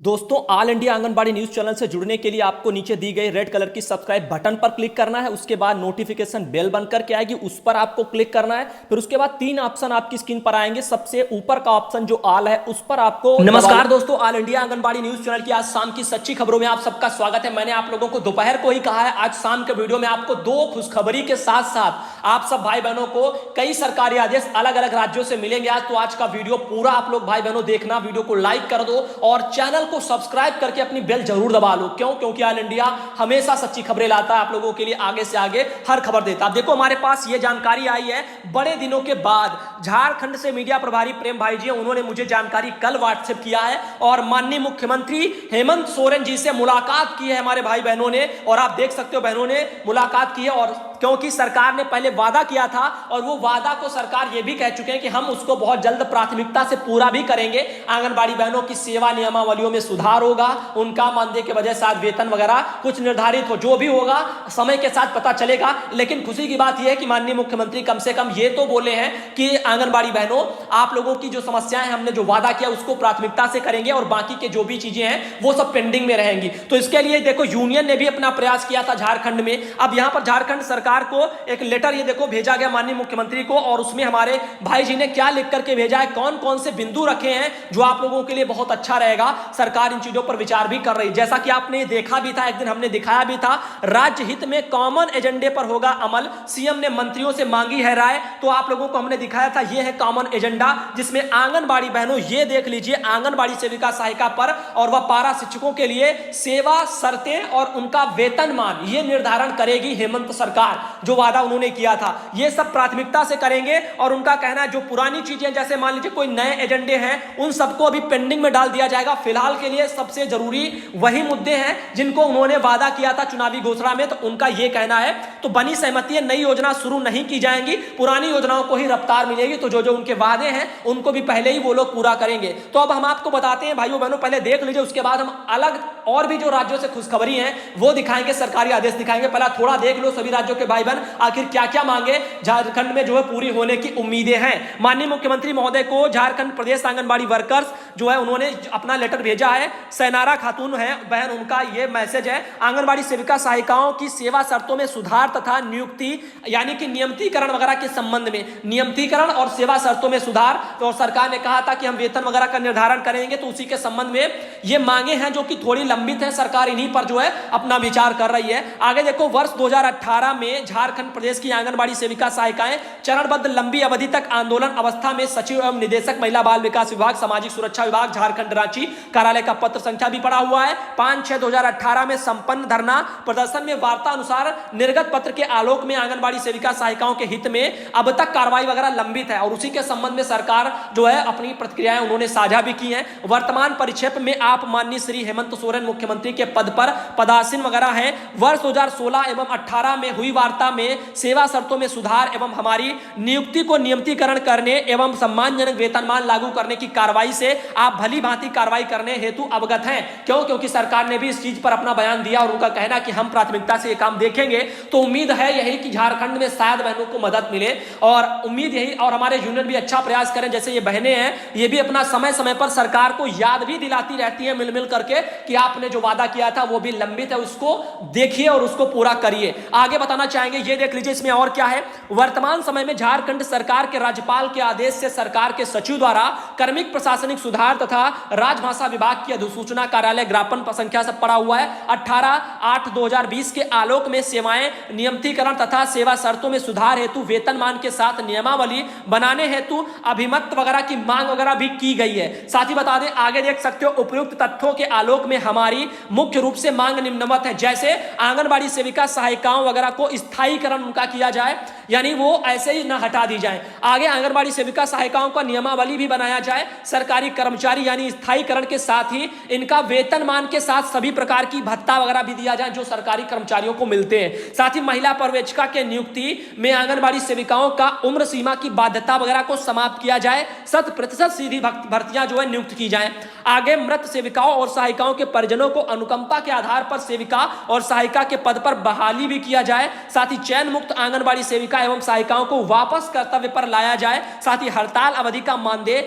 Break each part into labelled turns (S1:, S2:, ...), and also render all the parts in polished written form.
S1: दोस्तों, all India anganwadi news channel से जुड़ने के लिए आपको नीचे दी गई रेड कलर की सब्सक्राइब बटन पर क्लिक करना है। उसके बाद नोटिफिकेशन बेल बनकर के आएगी, उस पर आपको क्लिक करना है। फिर उसके बाद तीन ऑप्शन आपकी स्क्रीन पर आएंगे। सबसे ऊपर का ऑप्शन जो ऑल है उस पर आपको नमस्कार दोस्तों, all India anganwadi news channel की आज शाम की सच्ची खबरों में आप सबका स्वागत है। मैंने आप लोगों को दोपहर को ही कहा है, आज शाम के वीडियो में आपको दो खुशखबरी के साथ साथ आप सब भाई बहनों को कई सरकारी आदेश अलग अलग राज्यों से मिलेंगे। आज का वीडियो पूरा आप लोग भाई बहनों देखना, वीडियो को लाइक कर दो और चैनल को सब्सक्राइब करके अपनी बेल जरूर दबा लो। क्यों? क्योंकि ऑल इंडिया हमेशा सच्ची खबरें लाता है आप लोगों के लिए, आगे से आगे हर खबर देता है। देखो, हमारे पास ये जानकारी आई है बड़े दिनों के बाद। झारखंड से मीडिया प्रभारी प्रेम भाई जी, उन्होंने मुझे जानकारी कल व्हाट्सएप किया है और माननीय मुख्यमंत्री हेमंत सोरेन जी से मुलाकात की है हमारे भाई बहनों ने। और आप देख सकते हो बहनों ने मुलाकात की है, और क्योंकि सरकार ने पहले वादा किया था और वो वादा को सरकार ये भी कह चुके हैं कि हम उसको बहुत जल्द प्राथमिकता से पूरा भी करेंगे। आंगनबाड़ी बहनों की सेवा नियमावलियों में सुधार होगा, उनका मानदेय के वजह से वेतन वगैरह कुछ निर्धारित हो, जो भी होगा समय के साथ पता चलेगा। लेकिन खुशी की बात यह है कि माननीय मुख्यमंत्री कम से कम ये तो बोले हैं कि आंगनबाड़ी बहनों, आप लोगों की जो समस्याएं हमने जो वादा किया उसको प्राथमिकता से करेंगे और बाकी के जो भी चीजें हैं वो सब पेंडिंग में रहेंगी। तो इसके लिए देखो, यूनियन ने भी अपना प्रयास किया था झारखंड में। अब यहां पर झारखंड सरकार को एक लेटर ये देखो भेजा गया माननीय मुख्यमंत्री को, और उसमें हमारे भाई जी ने क्या लिख करके भेजा है, कौन कौन से बिंदु रखे हैं जो आप लोगों के लिए बहुत अच्छा रहेगा। सरकार इन चीजों पर विचार भी कर रही है, जैसा कि आपने देखा भी था, एक दिन हमने दिखाया भी था। राज्य हित में कॉमन एजेंडे पर होगा अमल, सीएम ने मंत्रियों से मांगी है राय। तो आप लोगों को हमने दिखाया था, यह है कॉमन एजेंडा, जिसमें आंगनबाड़ी बहनों ये देख लीजिए, आंगनबाड़ी सेविका सहायिका पर और वह पारा शिक्षकों के लिए सेवा शर्तें और उनका वेतनमान ये निर्धारण करेगी हेमंत सरकार। जो वादा उन्होंने किया था ये सब प्राथमिकता से करेंगे। और उनका कहना है जो पुरानी चीजें, जैसे मान लीजिए कोई नए एजेंडे हैं, उन सबको अभी पेंडिंग में डाल दिया जाएगा। फिलहाल के लिए सबसे जरूरी वही मुद्दे हैं जिनको उन्होंने वादा किया था चुनावी घोषणा में। तो उनका यह कहना है, तो बनी सहमति है, नई योजना शुरू नहीं की जाएंगी, पुरानी योजनाओं को ही रफ्तार मिलेगी। तो जो जो उनके वादे हैं उनको भी पहले ही वो लोग पूरा करेंगे। तो अब हम आपको बताते हैं भाइयों बहनों, पहले देख लीजिए, उसके बाद हम अलग और भी जो राज्यों से खुशखबरी है वो दिखाएंगे, सरकारी आदेश दिखाएंगे। पहला थोड़ा देख लो सभी राज्यों के भाई बहन आखिर क्या क्या मांगे झारखंड में जो है पूरी होने की उम्मीदें हैं। माननीय मुख्यमंत्री महोदय को झारखंड प्रदेश आंगनबाड़ी वर्कर्स जो है उन्होंने अपना लेटर भेजा है। सैनारा खातून है बहन, उनका ये मैसेज है, आंगनबाड़ी सेविका सहायिकाओं की सेवा शर्तों में सुधार तथा नियुक्ति यानी कि नियमितीकरण वगैरह के संबंध में, नियमितीकरण और सेवा शर्तों में सुधार। तो सरकार ने कहा था कि हम वेतन वगैरह का निर्धारण करेंगे, तो उसी के संबंध में ये मांगे हैं जो कि थोड़ी लंबित है। सरकार इन्हीं पर जो है अपना विचार कर रही है। आगे देखो, वर्ष 2018 में झारखंड प्रदेश की आंगनबाड़ी सेविका सहायिकाएं चरणबद्ध लंबी अवधि तक आंदोलन अवस्था में सचिव एवं निदेशक महिला बाल विकास विभाग सामाजिक सुरक्षा विभाग झारखंड रांची कार्यालय का पत्र संख्या भी पड़ा हुआ है। 5/6/2018 में संपन्न धरना प्रदर्शन में वार्ता अनुसार निर्गत पत्र के आलोक में आंगनबाड़ी सेविका सहायिकाओं के हित में अब तक कार्रवाई वगैरह लंबित है, और उसी के संबंध में सरकार जो है अपनी प्रतिक्रियाएं उन्होंने साझा भी की हैं। वर्तमान परिक्षेप में आप माननीय श्री हेमंत सोरेन मुख्यमंत्री के पद पर पदासीन वगैरह हैं। वर्ष 2016 एवं 18 में हुई वार्ता में सेवा शर्तों में सुधार एवं हमारी नियुक्ति को नियमितीकरण करने एवं सम्मानजनक वेतनमान लागू करने की कार्रवाई से आप भली भांति कार्रवाई करने हेतु अवगत हैं। क्यों? क्योंकि सरकार ने भी इस चीज पर अपना बयान दिया और उनका कहना कि हम प्राथमिकता से ये काम देखेंगे। तो उम्मीद है यही कि झारखंड में शायद बहनों को मदद मिले, और उम्मीद यही, और हमारे यूनियन भी अच्छा प्रयास करें। जैसे ये बहनें हैं, ये भी अपना समय समय पर सरकार को याद भी दिलाती रहती है मिल मिल करके कि आपने जो वादा किया था वो भी लंबित है, उसको देखिए और उसको पूरा करिए। आगे बताना चाहेंगे, ये देख लीजिए इसमें और क्या है। वर्तमान समय में झारखंड सरकार के राज्यपाल के आदेश से सरकार के सचिव द्वारा कार्मिक प्रशासनिक सुधार तथा राजभाषा विभाग की अधिसूचना कार्यालय ज्ञापन संख्या से पड़ा हुआ है 18/8/2020 के आलोक में सेवाएं नियमितीकरण तथा सेवा शर्तों में सुधार हेतु वेतनमान के साथ नियमावली बनाने हेतु अभिमत वगैरह की मांग वगैरह भी की गई है। साथ ही बता दें, आगे देख सकते हो, उपयुक्त तथ्यों के आलोक में हमारी मुख्य रूप से मांग निम्नवत है। जैसे आंगनबाड़ी सेविका सहायिकाओं वगैरह को स्थायीकरण उनका किया जाए, यानी वो ऐसे ही ना हटा दी जाए। आगे आंगनबाड़ी सेविका सहायिकाओं का नियमावली भी बनाया जाए। सरकारी कर्मचारी यानी स्थायीकरण के साथ ही इनका वेतनमान के साथ सभी प्रकार की भत्ता वगैरह भी दिया जाए जो सरकारी कर्मचारियों को मिलते हैं। साथ ही महिला पर्यवेक्षिका के नियुक्ति में आंगनबाड़ी सेविकाओं का उम्र सीमा की बाध्यता वगैरह को समाप्त किया जाए। 100% सीधी भर्तियां जो है नियुक्त की जाए। आगे मृत सेविकाओं और सहायिकाओं के परिजनों को अनुकंपा के आधार पर सेविका और सहायिका के पद पर बहाली भी किया जाए। साथ ही चयन मुक्त आंगनबाड़ी सेविका एवं सहायिकाओं को वापस कर्तव्य पर लाया जाए, साथ ही हड़ताल अवधि का मानदेय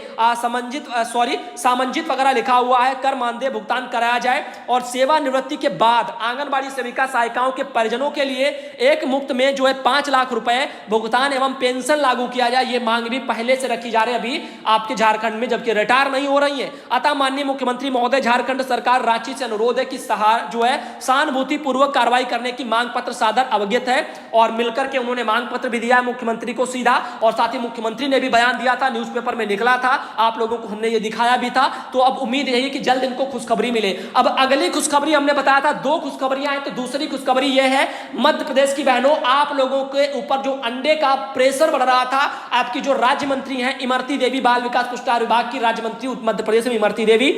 S1: सामंजित वगैरह लिखा हुआ है, कर मानदेय भुगतान कराया जाए और सेवानिवृत्ति के बाद आंगनबाड़ी सेविका सहायिकाओं के परिजनों के लिए एक मुफ्त में जो है 5 लाख रुपए भुगतान एवं पेंशन लागू किया जाए। ये मांग भी पहले से रखी जा रही है अभी आपके झारखंड में, जबकि रिटायर नहीं हो रही है। अतः माननीय मुख्यमंत्री महोदय, झारखंड सरकार रांची से अनुरोध है कि सहानुभूति पूर्वक कार्रवाई करने की मांग पत्र सादर अवगत है और मिलकर के उन्होंने मांग पत्र भी दिया है मुख्यमंत्री को सीधा, और साथ ही मुख्यमंत्री ने भी बयान दिया था, न्यूज़पेपर में निकला था, आप लोगों को हमने ये दिखाया भी था। तो अब उम्मीद यही कि जल्द इनको खुशखबरी मिले। अब अगली खुशखबरी हमने बताया था 2 खुशखबरियां हैं, तो दूसरी खुशखबरी यह है मध्य प्रदेश की बहनों, आप लोगों के ऊपर जो अंडे का प्रेशर बढ़ रहा था, आपकी जो राज्य मंत्री हैं इमरती देवी, बाल विकास पुरस्कार विभाग की राज्य मंत्री मध्य प्रदेश में इमरती देवी,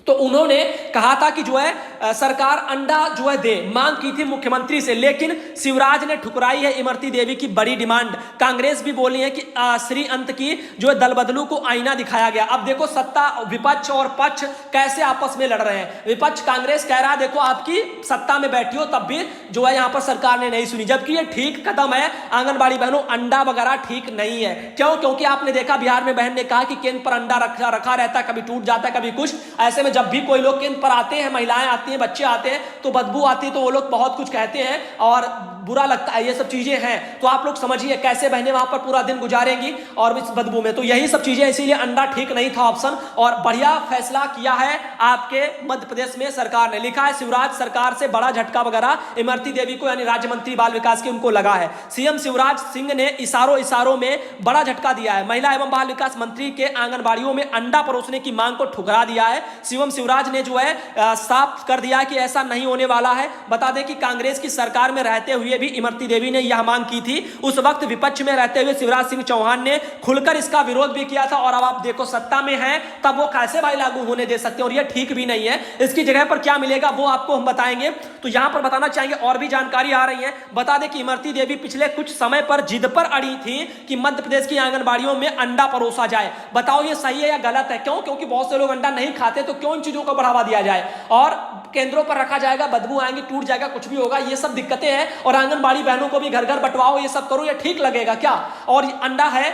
S1: तो उन्होंने कहा था कि जो है सरकार अंडा जो है दे, मांग की थी मुख्यमंत्री से, लेकिन शिवराज ने ठुकराई है इमरती देवी की बड़ी डिमांड। कांग्रेस भी बोली है कि श्री अंत की जो है दल बदलू को आईना दिखाया गया। अब देखो सत्ता, विपक्ष और पक्ष कैसे आपस में लड़ रहे हैं। विपक्ष कांग्रेस कह रहा है देखो आपकी सत्ता में बैठी हो तब भी जो है यहां पर सरकार ने नहीं सुनी, जबकि ये ठीक कदम है। आंगनबाड़ी बहनों, अंडा वगैरह ठीक नहीं है। क्यों? क्योंकि आपने देखा बिहार में बहन ने कहा कि केंद्र पर अंडा रखा रहता है, कभी टूट जाता है कभी कुछ। ऐसे में जब भी कोई लोग केंद्र पर आते हैं, महिलाएं आती हैं, बच्चे आते हैं, तो बदबू आती है, तो वो लोग बहुत कुछ कहते हैं और बुरा लगता है। ये सब चीजें हैं, तो आप लोग समझिए कैसे बहनें वहां पर पूरा दिन गुजारेंगी और इस बदबू में। तो यही सब चीजें, इसीलिए अंडा ठीक नहीं था ऑप्शन, और बढ़िया फैसला किया है आपके मध्य प्रदेश में सरकार ने। लिखा है शिवराज सरकार से बड़ा झटका वगैरह इमरती देवी को, यानी राज्य मंत्री बाल विकास की, उनको लगा है। सीएम शिवराज सिंह ने इशारों में बड़ा झटका दिया है। महिला एवं बाल विकास मंत्री के आंगनबाड़ियों में अंडा परोसने की मांग को ठुकरा दिया है। सीएम शिवराज ने जो है साफ कर दिया कि ऐसा नहीं होने वाला है। बता दें कि कांग्रेस की सरकार में रहते हुए भी इमरती देवी ने यह मांग की थी। उस वक्त विपक्ष में रहते हुए शिवराज सिंह चौहान ने खुलकर इसका विरोध भी किया था, और अब आप देखो सत्ता में हैं तब वो कैसे भाई लागू होने दे सकते हैं, और ये ठीक भी नहीं है। इसकी जगह पर क्या मिलेगा वो आपको हम बताएंगे। तो यहां पर बताना चाहेंगे और भी जानकारी आ रही है। बता दें कि इमरती देवी पिछले कुछ समय पर जिद पर अड़ी थी कि मध्य प्रदेश की आंगनबाड़ियों में अंडा परोसा जाए। बताओ ये सही है या गलत है? क्यों? क्योंकि बहुत से लोग अंडा नहीं खाते, तो क्यों इन चीजों को बढ़ावा दिया जाए और केंद्रों पर रखा जाएगा, बदबू आएंगी, टूट जाएगा, कुछ भी होगा, ये सब दिक्कतें हैं। और आंगनबाड़ी बहनों को भी घर घर बंटवाओ, ये सब करो, ये ठीक लगेगा क्या? और अंडा है,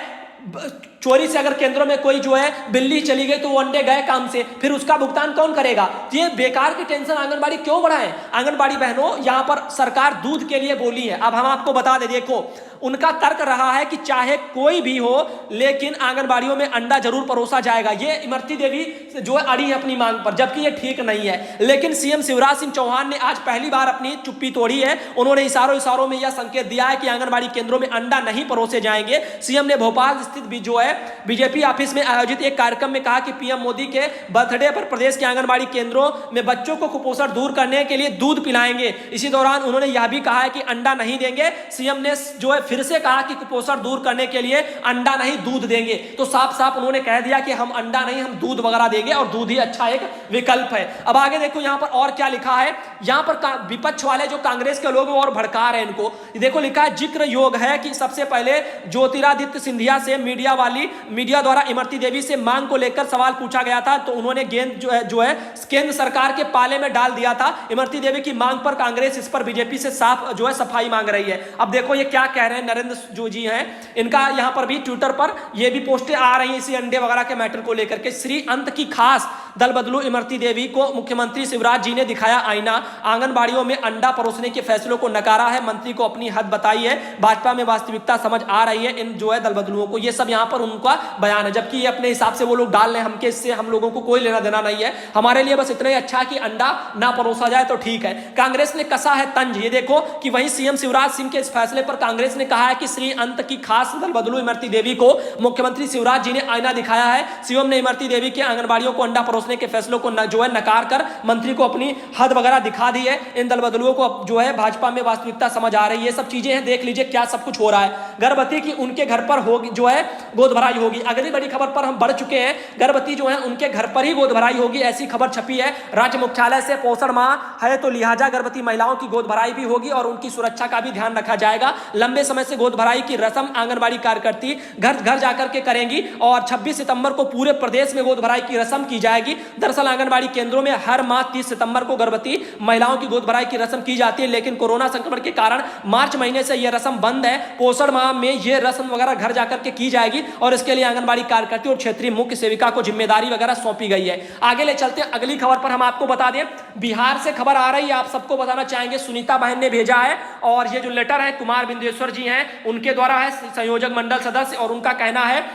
S1: चोरी से अगर केंद्रों में कोई जो है बिल्ली चली गई तो वो अंडे गए काम से, फिर उसका भुगतान कौन करेगा? ये बेकार की टेंशन आंगनबाड़ी क्यों बढ़ाएं? आंगनबाड़ी बहनों, यहां पर सरकार दूध के लिए बोली है। अब हम आपको बता दें, देखो उनका तर्क रहा है कि चाहे कोई भी हो लेकिन आंगनबाड़ियों में अंडा जरूर परोसा जाएगा। ये इमरती देवी जो है अड़ी है अपनी मांग पर, जबकि ये ठीक नहीं है। लेकिन सीएम शिवराज सिंह चौहान ने आज पहली बार अपनी चुप्पी तोड़ी है। उन्होंने इशारों में यह संकेत दिया है कि आंगनबाड़ी केंद्रों में अंडा नहीं परोसे जाएंगे। सीएम ने भोपाल स्थित जो है बीजेपी ऑफिस में आयोजित एक कार्यक्रम में कहा कि पीएम मोदी के बर्थडे पर प्रदेश के आंगनबाड़ी केंद्रों में बच्चों को कुपोषण दूर करने के लिए दूध पिलाएंगे। इसी दौरान उन्होंने यह भी कहा है कि अंडा नहीं देंगे। सीएम ने जो है फिर से कहा कि कुपोषण दूर करने के लिए अंडा नहीं दूध देंगे। तो साफ साफ उन्होंने कह दिया कि हम अंडा नहीं, हम दूध वगैरह देंगे, और दूध ही अच्छा एक विकल्प है। अब आगे देखो यहां पर और क्या लिखा है। यहां पर विपक्ष वाले जो कांग्रेस के लोग और भड़का रहे हैं इनको, देखो लिखा है जिक्र योग है कि सबसे पहले ज्योतिरादित्य सिंधिया से मीडिया द्वारा इमरती देवी से मांग को लेकर सवाल पूछा गया था, तो उन्होंने गेंद जो है केंद्र सरकार के पाले में डाल दिया था। इमरती देवी की मांग पर कांग्रेस इस पर बीजेपी से साफ जो है सफाई मांग रही है। अब देखो ये क्या कह रहे हैं, नरेंद्र जो जी हैं, इनका यहां पर भी ट्विटर पर ये भी पोस्टें आ रही हैं इसी अंडे वगैरह के मैटर को लेकर के। श्री अंत की खास दल बदलू इमरती देवी को मुख्यमंत्री शिवराज जी ने दिखाया आईना, आंगनबाड़ियों में अंडा परोसने के फैसलों को नकारा है, मंत्री को अपनी हद बताई है, भाजपा में वास्तविकता समझ आ रही है इन जो है दल बदलुओं को। ये सब यहां पर उनका बयान है, जबकि ये अपने हिसाब से वो लोग डाल रहे हैं, हमके इससे हम लोगों को कोई लेना देना नहीं है। हमारे लिए बस इतना ही अच्छा कि अंडा ना परोसा जाए तो ठीक है। कांग्रेस ने कसा है तंज, ये देखो कि वहीं सीएम शिवराज सिंह के इस फैसले पर कांग्रेस ने कहा है कि श्री अंत की खास दल बदलू इमरती देवी को मुख्यमंत्री शिवराज जी ने आईना दिखाया है। सीएम ने इमरती देवी के आंगनबाड़ियों को अंडा परोसने के फैसलों को जो है नकार कर मंत्री को अपनी हद वगैरह दिखा दी है। इन दल बदलुओं को जो है भाजपा में वास्तविकता समझ आ रही है। सब चीजें हैं, देख लीजिए क्या सब कुछ हो रहा है। गर्भवती की उनके घर पर होगी जो है गोद भराई होगी। अगली बड़ी खबर पर हम बढ़ चुके हैं, गर्भवती जो है उनके घर पर ही गोद भराई होगी, ऐसी खबर छपी है राज्य मुख्यालय से। पोषण माह है तो लिहाजा गर्भवती महिलाओं की गोद भराई भी होगी और उनकी सुरक्षा का भी ध्यान रखा जाएगा। लंबे समय से गोद भराई की रस्म आंगनबाड़ी कार्यकर्ती घर घर जाकर के करेंगी और 26 सितंबर को पूरे प्रदेश में गोद भराई की रस्म की जाएगी। दरअसल आंगनबाड़ी केंद्रों में हर माह 30 सितंबर को गर्भवती महिलाओं की गोद भराई की रस्म की जाती है, लेकिन कोरोना संक्रमण के कारण मार्च महीने से यह रस्म बंद है। पोषण माह में यह रस्म वगैरह घर जाकर के की जाएगी और इसके लिए आंगनबाड़ी कार्यकर्ता और क्षेत्रीय मुख्य सेविका को जिम्मेदारी वगैरह सौंपी गई है। आगे ले चलते हैं अगली खबर पर। हम आपको बता दें, बिहार से खबर आ रही है, आप सबको बताना चाहेंगे, सुनीता बहन ने भेजा है और ये जो लेटर है कुमार बिंदेश्वर जी हैं उनके द्वारा है, संयोजक मंडल सदस्य, और उनका कहना है,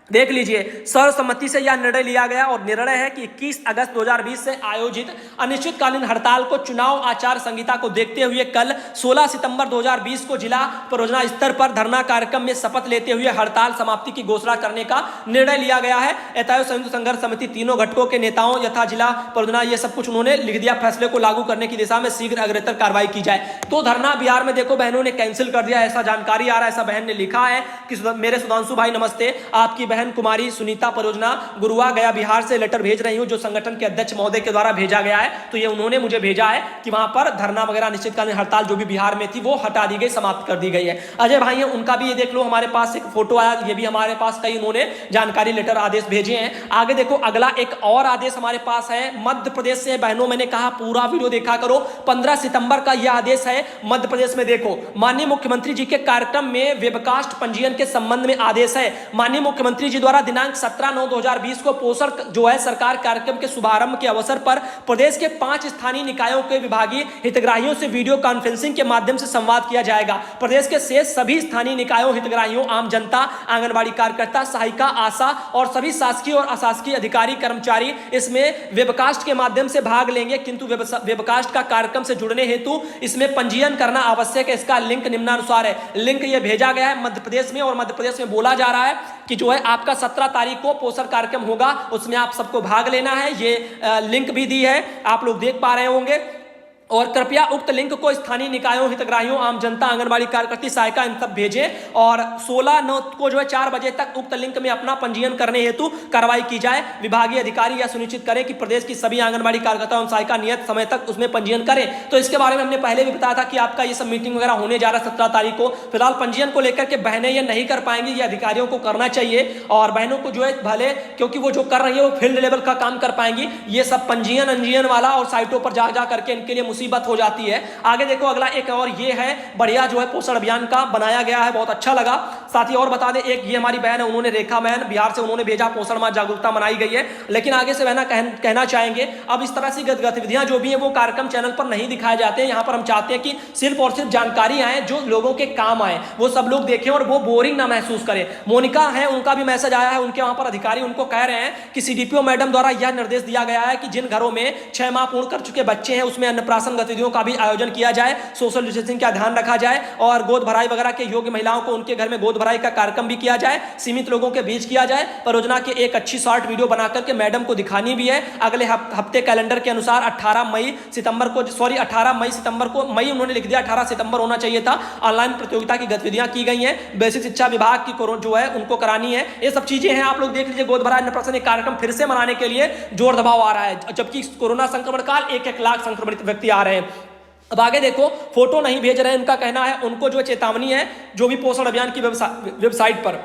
S1: देख लीजिए, सर्वसम्मति से यह निर्णय लिया गया और निर्णय है कि 21 अगस्त 2020 से आयोजित अनिश्चितकालीन हड़ताल को चुनाव आचार संहिता को देखते हुए कल 16 सितंबर 2020 को जिला परियोजना स्तर पर धरना कार्यक्रम में शपथ लेते हुए हड़ताल समाप्ति की घोषणा करने का निर्णय लिया गया है। एतयो संयुक्त संघर्ष समिति तीनों घटकों के नेताओं यथा जिला परियोजना ये सब कुछ उन्होंने लिख दिया, फैसले को लागू करने की दिशा में शीघ्र अग्रतर कार्रवाई की जाए। तो धरना बिहार में देखो बहनों ने कैंसिल कर दिया, ऐसा जानकारी आ रहा है। ऐसा बहन ने लिखा है कि मेरे सुधांशु भाई नमस्ते, आपकी बहन कुमारी सुनीता परियोजना गुरुआ गया बिहार से लेटर भेज रही हूं जो संगठन के अध्यक्ष महोदय के द्वारा भेजा गया है। तो ये उन्होंने मुझे भेजा है कि वहां पर धरना वगैरह अनिश्चितकालीन हड़ताल जो भी बिहार में थी वो हटा दी गई, समाप्त कर दी गई है। अजय भाई है, उनका भी ये देख लो, हमारे पास एक फोटो आया, ये भी हमारे पास कई उन्होंने जानकारी लेटर आदेश भेजे हैं। आगे देखो अगला एक और आदेश हमारे पास है मध्य प्रदेश से। बहनों मैंने कहा पूरा वीडियो देखा करो, 15 सितंबर का यह आदेश है मध्य प्रदेश में। देखो माननीय मुख्यमंत्री जी के कार्यक्रम में वेबकास्ट पंजीयन के संबंध में आदेश है। माननीय मुख्यमंत्री जी द्वारा दिनांक 17/9/2020 को पोषण जो है सरकार कार्यक्रम के शुभारंभ के अवसर पर प्रदेश के 5 स्थानीय निकायों के विभागीय हितग्राहियों से वीडियो कॉन्फ्रेंसिंग के माध्यम से संवाद किया जाएगा। प्रदेश के शेष सभी स्थानीय निकायों, हितग्राहियों, आम जनता, आंगनबाड़ी कार्यकर्ता, सहायिका, आशा और सभी शासकीय और अशासकीय अधिकारी कर्मचारी इसमें वेबकास्ट के माध्यम से भाग लेंगे, किंतु वेबकास्ट का कार्यक्रम से जुड़ने हेतु इसमें पंजीयन करना आवश्यक है। इसका लिंक निम्नानुसार है। लिंक ये भेजा गया है मध्य प्रदेश में और मध्य प्रदेश में बोला जा रहा है कि जो है आपका 17 तारीख को पोषण कार्यक्रम होगा, उसमें आप सबको भाग लेना है। ये लिंक भी दी है, आप लोग देख पा रहे होंगे। और कृपया उक्त लिंक को स्थानीय निकायों, हितग्राहियों, आम जनता, आंगनबाड़ी कार्यकर्ता, सहायिका इन सब भेजें और 16/9 को जो है 4 बजे तक उक्त लिंक में अपना पंजीयन करने हेतु कार्रवाई की जाए। विभागीय अधिकारी यह सुनिश्चित करें कि प्रदेश की सभी आंगनबाड़ी कार्यकर्ता एवं सहायिका नियत समय तक उसमें पंजीयन करें। तो इसके बारे में हमने पहले भी बताया था कि आपका ये सब मीटिंग वगैरह होने जा रहा है 17 तारीख को। फिलहाल पंजीयन को लेकर के बहनें ये नहीं कर पाएंगी, ये अधिकारियों को करना चाहिए और बहनों को जो है भले, क्योंकि वो जो कर रही है वो फील्ड लेवल का काम कर पाएंगी। ये सब पंजीयन अंजीयन वाला और साइटों पर जा करके इनके लिए मुसीबत हो जाती है। आगे देखो अगला एक और ये है बढ़िया जो है पोषण अभियान का बनाया गया है, बहुत अच्छा लगा। साथ ही और बता दें, एक ये हमारी बहन है, उन्होंने रेखा बहन बिहार से उन्होंने भेजा, पोषण माह जागरूकता मनाई गई है। लेकिन आगे से बहना कहना चाहेंगे अब इस तरह की गतिविधियां जो भी है वो कार्यक्रम चैनल पर नहीं दिखाए जाते हैं। यहाँ पर हम चाहते हैं कि सिर्फ और सिर्फ जानकारी आए जो लोगों के काम आए, वो सब लोग देखें और वो बोरिंग ना महसूस करें। मोनिका है, उनका भी मैसेज आया है, उनके वहां पर अधिकारी उनको कह रहे हैं कि सीडीपीओ मैडम द्वारा यह निर्देश दिया गया है कि जिन घरों में 6 माह पूर्ण कर चुके बच्चे हैं उसमें अन्नप्राशन गतिविधियों का भी आयोजन किया जाए, सोशल डिस्टेंसिंग का ध्यान रखा जाए और गोद भराई वगैरह के योग्य महिलाओं को उनके घर में गोद भराई का कार्यक्रम भी किया जाए, सीमित लोगों के बीच किया जाए। परियोजना की एक अच्छी शॉर्ट वीडियो बनाकर के मैडम को दिखानी भी है। अगले हफ्ते कैलेंडर के अनुसार 18 मई सितंबर को मई उन्होंने लिख दिया, 18 सितंबर होना चाहिए था। ऑनलाइन प्रतियोगिता की गतिविधियां की गई हैं, बेसिक शिक्षा विभाग की जो है उनको करानी है। ये सब चीजें हैं, आप लोग देख लीजिए। गोद भराई अन्नप्राशन कार्यक्रम फिर से मनाने के लिए जोर दबाव आ रहा है, जबकि कोरोना संक्रमण काल 1-1 लाख संक्रमित व्यक्ति आ रहे हैं। अब आगे देखो, फोटो नहीं भेज रहे हैं, उनका कहना है उनको जो चेतावनी है जो भी पोषण अभियान की वेबसाइट पर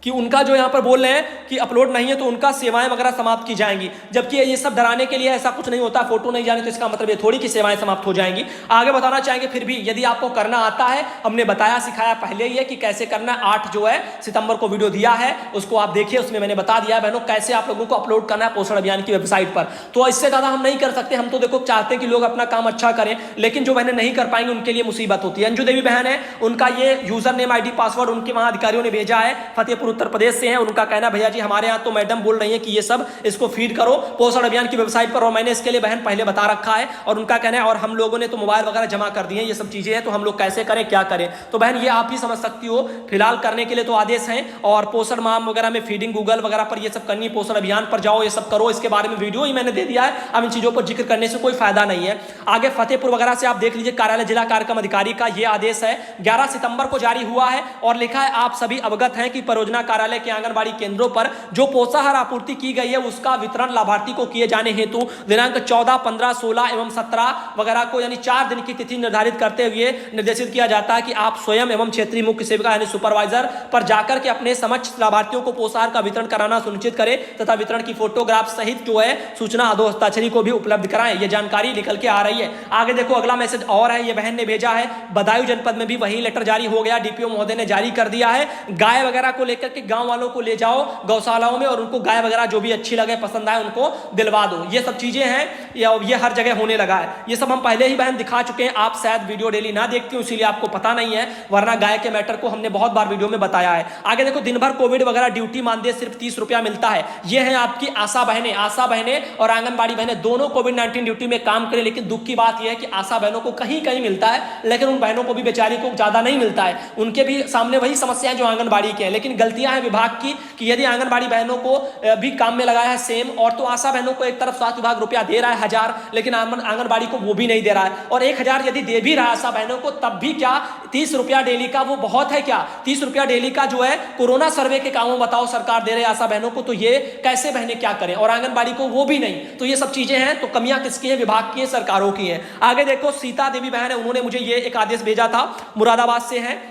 S1: कि उनका जो यहाँ पर बोल रहे हैं कि अपलोड नहीं है तो उनका सेवाएं वगैरह समाप्त की जाएंगी, जबकि ये सब डराने के लिए, ऐसा कुछ नहीं होता। फोटो नहीं जाने तो इसका मतलब ये थोड़ी कि सेवाएं समाप्त हो जाएंगी। आगे बताना चाहेंगे फिर भी यदि आपको करना आता है, हमने बताया सिखाया पहले ही है कि कैसे करना। 8 जो है सितंबर को वीडियो दिया है, उसको आप देखिए, उसमें मैंने बता दिया है बहनों कैसे आप लोगों को अपलोड करना है पोषण अभियान की वेबसाइट पर। तो इससे ज्यादा हम नहीं कर सकते। हम तो देखो चाहते हैं कि लोग अपना काम अच्छा करें, लेकिन जो बहनें नहीं कर पाएंगे उनके लिए मुसीबत होती है। अंजू देवी बहन है, उनका ये यूजर नेम ID पासवर्ड उनके वहां अधिकारियों ने भेजा है, फतेहपुर उत्तर प्रदेश से है। उनका कहना भैया जी हमारे यहाँ तो मैडम बोल रही है कि ये सब इसको फीड करो पोषण अभियान की वेबसाइट पर, और मैंने इसके लिए बहन पहले बता रखा है। और उनका कहना है और हम लोगों ने तो मोबाइल वगैरह जमा कर दिए, ये सब चीजें हैं, तो हम लोग कैसे करें, क्या करें। तो बहन ये आप ही समझ सकती हो। फिलहाल करने के लिए तो आदेश हैं और पोषण माह वगैरह में फीडिंग गूगल वगैरह पर ये सब करनी, पोषण अभियान पर जाओ, ये सब करो। इसके बारे में वीडियो ही मैंने दे दिया है, अब इन चीजों पर जिक्र करने से कोई फायदा नहीं है। आगे फतेहपुर वगैरह से आप देख लीजिए, कार्यालय जिला कार्यक्रम अधिकारी का यह आदेश है 11 सितंबर को जारी हुआ है और लिखा है आप सभी अवगत हैं कि परियोजना योजना कार्यालय के आंगनबाड़ी केंद्रों पर जो पोषाहार आपूर्ति की गई है उसका वितरण लाभार्थी को किए जाने हेतु दिनांक 14, 15, 16 एवं 17 वगैरह को यानी 4 दिन की तिथि निर्धारित करते हुए निर्देशित किया जाता है कि आप स्वयं एवं क्षेत्रीय मुख्य सेविका यानी सुपरवाइजर पर जाकर के अपने समक्ष लाभार्थियों को पोषाहार का वितरण कराना सुनिश्चित करें तथा वितरण की फोटोग्राफ सहित जो है सूचना अधो हस्ताक्षरी को भी उपलब्ध कराएं। यह जानकारी निकल के आ रही है। आगे देखो अगला मैसेज और है, ये बहन ने भेजा है, बदायूं जनपद में भी वही लेटर जारी हो गया, डीपीओ महोदय ने जारी कर दिया है। गाय वगैरह को लेकर के गांव वालों को ले जाओ गौशालाओं में और उनको गाय वगैरह जो भी अच्छी लगे पसंद आए उनको दिलवा दो। ये सब चीजें हैं, ये हर जगह होने लगा है। ये सब हम पहले ही बहन दिखा चुके हैं, आप शायद वीडियो डेली ना देखती हो इसीलिए आपको पता नहीं है, वरना गाय के मैटर को हमने बहुत बार वीडियो में बताया है। आगे देखो दिन भर कोविड वगैरह ड्यूटी मानदेय सिर्फ 30 रुपया मिलता है। ये है आपकी आशा बहनें और आंगनबाड़ी बहनें दोनों कोविड-19 ड्यूटी में काम करें, लेकिन दुख की बात यह है कि आशा बहनों को कहीं कहीं मिलता है, लेकिन उन बहनों को भी बेचारी को ज्यादा नहीं मिलता है। उनके भी सामने वही समस्याएं जो आंगनबाड़ी के हैं, लेकिन गलतियां हैं विभाग की कि यदि आंगनबाड़ी बहनों को भी काम में लगाया है सेम, और तो आशा बहनों को एक तरफ स्वास्थ्य विभाग रुपया दे रहा है 1000, लेकिन आंगनबाड़ी को वो भी नहीं दे रहा है। और 1000 यदि दे भी रहा है आशा बहनों को तब भी क्या 30 रुपया डेली का वो बहुत है क्या? 30 रुपया डेली का जो है कोरोना सर्वे के कामों बताओ सरकार दे रहे आशा बहनों को, तो ये कैसे बहनें क्या करें, और आंगनबाड़ी को वो भी नहीं। तो ये सब चीजें हैं, तो कमियां किसकी है? विभाग की है, सरकारों की है। आगे देखो सीता देवी बहन है, उन्होंने मुझे ये एक आदेश भेजा था, मुरादाबाद से है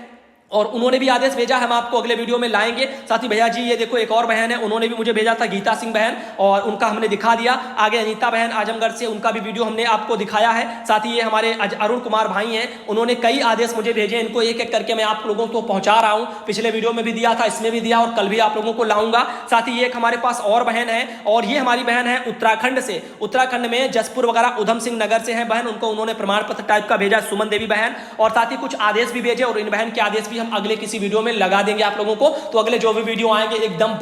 S1: और उन्होंने भी आदेश भेजा है, हम आपको अगले वीडियो में लाएंगे। साथ ही भैया जी ये देखो एक और बहन है, उन्होंने भी मुझे भेजा था, गीता सिंह बहन, और उनका हमने दिखा दिया। आगे अनीता बहन आजमगढ़ से, उनका भी वीडियो हमने आपको दिखाया है। साथ ही ये हमारे अरुण कुमार भाई हैं, उन्होंने कई आदेश मुझे भेजे, इनको एक एक करके मैं आप लोगों को पहुंचा रहा हूं। पिछले वीडियो में भी दिया था, इसमें भी दिया और कल भी आप लोगों को लाऊंगा। साथ ही एक हमारे पास और बहन है, और ये हमारी बहन है उत्तराखंड से, उत्तराखंड में जसपुर वगैरह उधम सिंह नगर से है बहन, उनको उन्होंने प्रमाण पत्र टाइप का भेजा, सुमन देवी बहन। और साथ ही कुछ आदेश भी भेजे, और इन बहन के आदेश भी हम अगले किसी वीडियो में लगा देंगे आप लोगों को। तो अगले जो भी वीडियो आएंगे एकदम